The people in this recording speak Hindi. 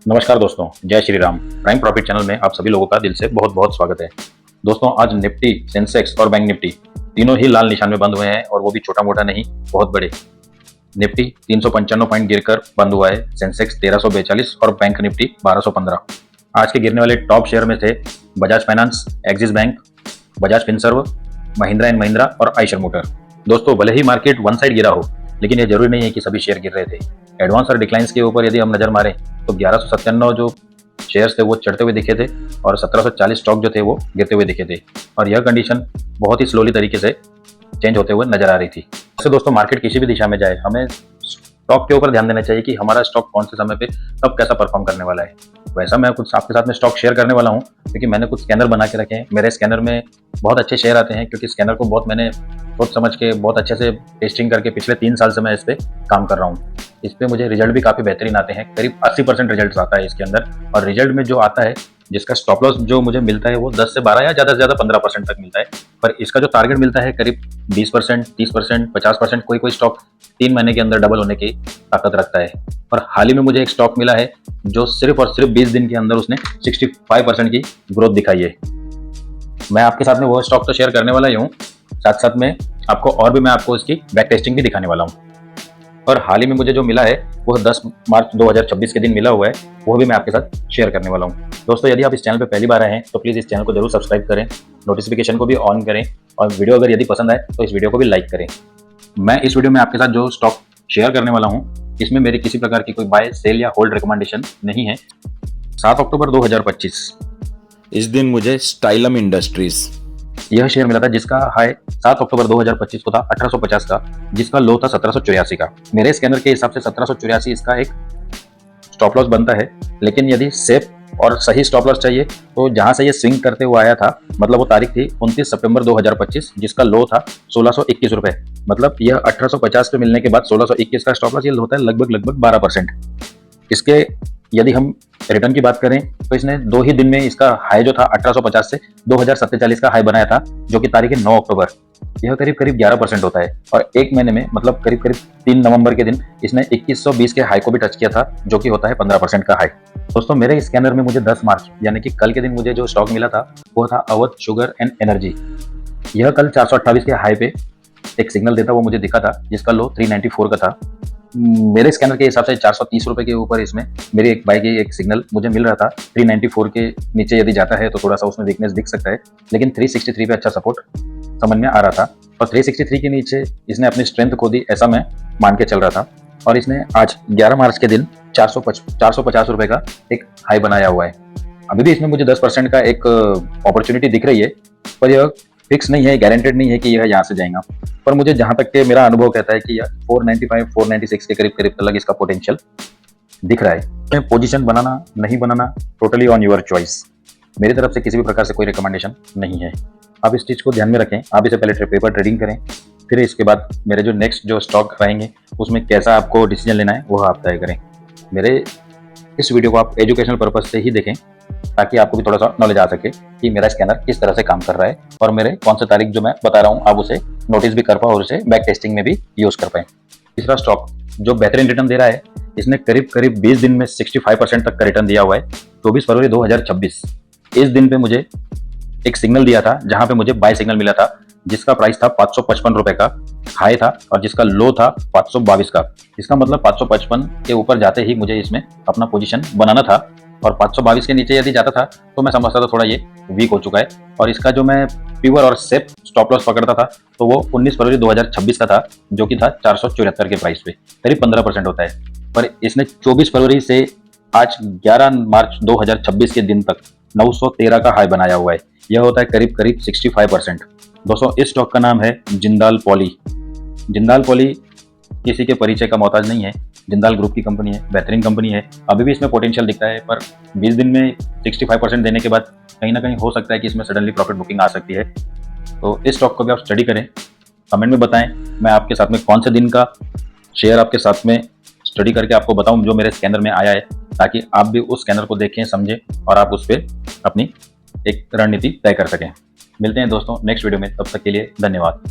नमस्कार दोस्तों, जय Shri Ram. Prime profit channel में आप सभी लोगों का दिल से बहुत बहुत स्वागत है। दोस्तों, आज निफ्टी, सेंसेक्स और बैंक निफ्टी तीनों ही लाल निशान में बंद हुए हैं और वो भी छोटा मोटा नहीं, बहुत बड़े। निफ्टी 395 पॉइंट गिरकर बंद हुआ है, सेंसेक्स 1342 और बैंक निफ्टी 1215। आज के गिरने वाले टॉप शेयर में थे Bajaj finance, axis bank, Bajaj Finserv, Mahindra and Mahindra और आइशर मोटर। दोस्तों, भले ही मार्केट वन साइड गिरा हो, लेकिन ये जरूरी नहीं है कि सभी शेयर गिर रहे थे। एडवांस और डिक्लाइंस के ऊपर यदि हम नजर मारें तो 1197 जो शेयर्स थे वो चढ़ते हुए दिखे थे और 1740 स्टॉक जो थे वो गिरते हुए दिखे थे, और यह कंडीशन बहुत ही स्लोली तरीके से चेंज होते हुए नजर आ रही थी। वैसे दोस्तों, मार्केट किसी भी दिशा में जाए, हमें स्टॉक के ऊपर ध्यान देना चाहिए कि हमारा स्टॉक कौन से समय पे कब कैसा परफॉर्म करने वाला है। वैसा मैं कुछ आपके साथ में स्टॉक शेयर करने वाला हूँ, क्योंकि मैंने कुछ स्कैनर बना के रखे हैं। मेरे स्कैनर में बहुत अच्छे शेयर आते हैं, क्योंकि स्कैनर को बहुत मैंने सोच समझ के बहुत अच्छे से टेस्टिंग करके पिछले 3 साल से मैं इस पर काम कर रहा हूँ। इस पर मुझे रिजल्ट भी काफ़ी बेहतरीन आते हैं, करीब 80% रिजल्ट आता है इसके अंदर। और रिजल्ट में जो आता है, जिसका स्टॉप लॉस जो मुझे मिलता है वो 10 से 12 या ज़्यादा से ज़्यादा 15% तक मिलता है। पर इसका जो टारगेट मिलता है करीब 20%, 30%, 50%, कोई कोई स्टॉक 3 महीने के अंदर डबल होने की ताकत रखता है। और हाल ही में मुझे एक स्टॉक मिला है जो सिर्फ और सिर्फ 20 दिन के अंदर उसने 65% की ग्रोथ दिखाई है। मैं आपके साथ में वो स्टॉक तो शेयर करने वाला ही हूँ, साथ साथ में आपको और भी मैं आपको इसकी बैक टेस्टिंग भी दिखाने वाला हूँ। और हाल ही में मुझे जो मिला है वो 10 मार्च 2026 के दिन मिला हुआ है, वो भी मैं आपके साथ शेयर करने वाला हूँ। दोस्तों, यदि आप इस चैनल पर पहली बार आए हैं तो प्लीज़ इस चैनल को जरूर सब्सक्राइब करें, नोटिफिकेशन को भी ऑन करें, और वीडियो अगर यदि पसंद आए तो इस वीडियो को भी लाइक करें। मैं इस वीडियो में आपके साथ जो स्टॉक शेयर करने वाला हूँ, इसमें मेरी किसी प्रकार की कोई बाय, सेल या होल्ड रिकमेंडेशन नहीं है। 7 अक्टूबर 2025 इस दिन मुझे स्टाइलम इंडस्ट्रीज यह शेयर मिला था, जिसका हाई 7 अक्टूबर 2025 को था 1850 का, जिसका लो था 1784 का। मेरे स्कैनर के हिसाब से 1784 इसका एक स्टॉप लॉस बनता है। लेकिन यदि सेफ और सही स्टॉप लॉस चाहिए तो जहां से ये स्विंग करते हुए आया था, मतलब वो तारीख थी 29 सितंबर 2025, जिसका लो था 1621 रुपए। मतलब यह 1850 पे मिलने के बाद 1621 का स्टॉप लॉस ये होता है लगभग 12%। इसके यदि हम रिटर्न की बात करें तो इसने 2 ही दिन में इसका हाई जो था 1850 से 2047 का हाई बनाया था, जो कि तारीख है 9 अक्टूबर। यह करीब 11% होता है। और एक महीने में मतलब करीब 3 नवंबर के दिन इसने 2120 के हाई को भी टच किया था, जो कि होता है 15% का हाई। दोस्तों, मेरे स्कैनर में मुझे 10 मार्च यानी कि कल के दिन मुझे जो स्टॉक मिला था वो था अवध शुगर एंड एनर्जी। यह कल 428 के हाई पे एक सिग्नल देता वो मुझे दिखा था, जिसका लो 394 का था। मेरे स्कैनर के हिसाब से 430 रुपए के ऊपर इसमें मेरी एक बाई की एक सिग्नल मुझे मिल रहा था। 394 के नीचे यदि जाता है तो थोड़ा सा उसमें वीकनेस दिख सकता है, लेकिन 363 पे अच्छा सपोर्ट समझ में आ रहा था। और 363 के नीचे इसने अपनी स्ट्रेंथ खो दी, ऐसा मैं मान के चल रहा था। और इसने आज 11 मार्च के दिन 450 रुपए का एक हाई बनाया हुआ है। अभी भी इसमें मुझे 10% का एक अपॉर्चुनिटी दिख रही है, पर यह फिक्स नहीं है, गारंटेड नहीं है कि यह यहाँ से जाएगा। पर मुझे जहां तक के मेरा अनुभव कहता है कि यह 495, 496 के करीब तक इसका पोटेंशियल दिख रहा है। पोजीशन बनाना नहीं बनाना टोटली ऑन योर चॉइस। मेरी तरफ से किसी भी प्रकार से कोई रिकमेंडेशन नहीं है। आप इस चीज़ को ध्यान में रखें। आप इसे पहले पेपर ट्रेडिंग करें, फिर इसके बाद मेरे जो नेक्स्ट जो स्टॉक रहेंगे उसमें कैसा आपको डिसीजन लेना है वो आप तय करें। मेरे इस वीडियो को आप एजुकेशनल पर्पज से ही देखें, ताकि आपको भी थोड़ा सा नॉलेज आ सके कि मेरा स्कैनर किस तरह से काम कर रहा है, और मेरे कौन सा तारीख जो मैं बता रहा हूँ आप उसे नोटिस भी कर पाओ और उसे बैक टेस्टिंग में भी यूज कर पाए। तीसरा स्टॉक जो बेहतरीन रिटर्न दे रहा है, इसने करीब 20 दिन में 65% तक का रिटर्न दिया हुआ है। 24 फरवरी 2026 इस दिन पे मुझे एक सिग्नल दिया था, जहां पे मुझे बाय सिग्नल मिला था, जिसका प्राइस था 555 रुपए का हाई था, और जिसका लो था 522 का। इसका मतलब 555 के ऊपर जाते ही मुझे इसमें अपना पोजीशन बनाना था, और 522 के नीचे यदि जाता था तो मैं समझता था थोड़ा ये वीक हो चुका है। और इसका जो मैं प्योर और सेफ स्टॉप लॉस पकड़ता था तो वो 19 फरवरी 2026 का था, जो कि था 474 के प्राइस पे, करीब 15% होता है। पर इसने 24 फरवरी से आज 11 मार्च 2026 के दिन तक 913 का हाई बनाया हुआ है। यह होता है करीब 65%। दोस्तों, इस स्टॉक का नाम है जिंदाल पॉली। जिंदाल पॉली किसी के परिचय का मोहताज नहीं है। जिंदाल ग्रुप की कंपनी है, बेहतरीन कंपनी है। अभी भी इसमें पोटेंशियल दिखता है, पर 20 दिन में 65% देने के बाद कहीं ना कहीं हो सकता है कि इसमें सडनली प्रॉफिट बुकिंग आ सकती है। तो इस स्टॉक को भी आप स्टडी करें, कमेंट में बताएं। मैं आपके साथ में कौन से दिन का शेयर आपके साथ में स्टडी करके आपको बताऊं जो मेरे स्कैनर में आया है, ताकि आप भी उस स्कैनर को देखें, समझें और आप उस पर अपनी एक रणनीति तय कर सकें। मिलते हैं दोस्तों नेक्स्ट वीडियो में, तब तक के लिए धन्यवाद।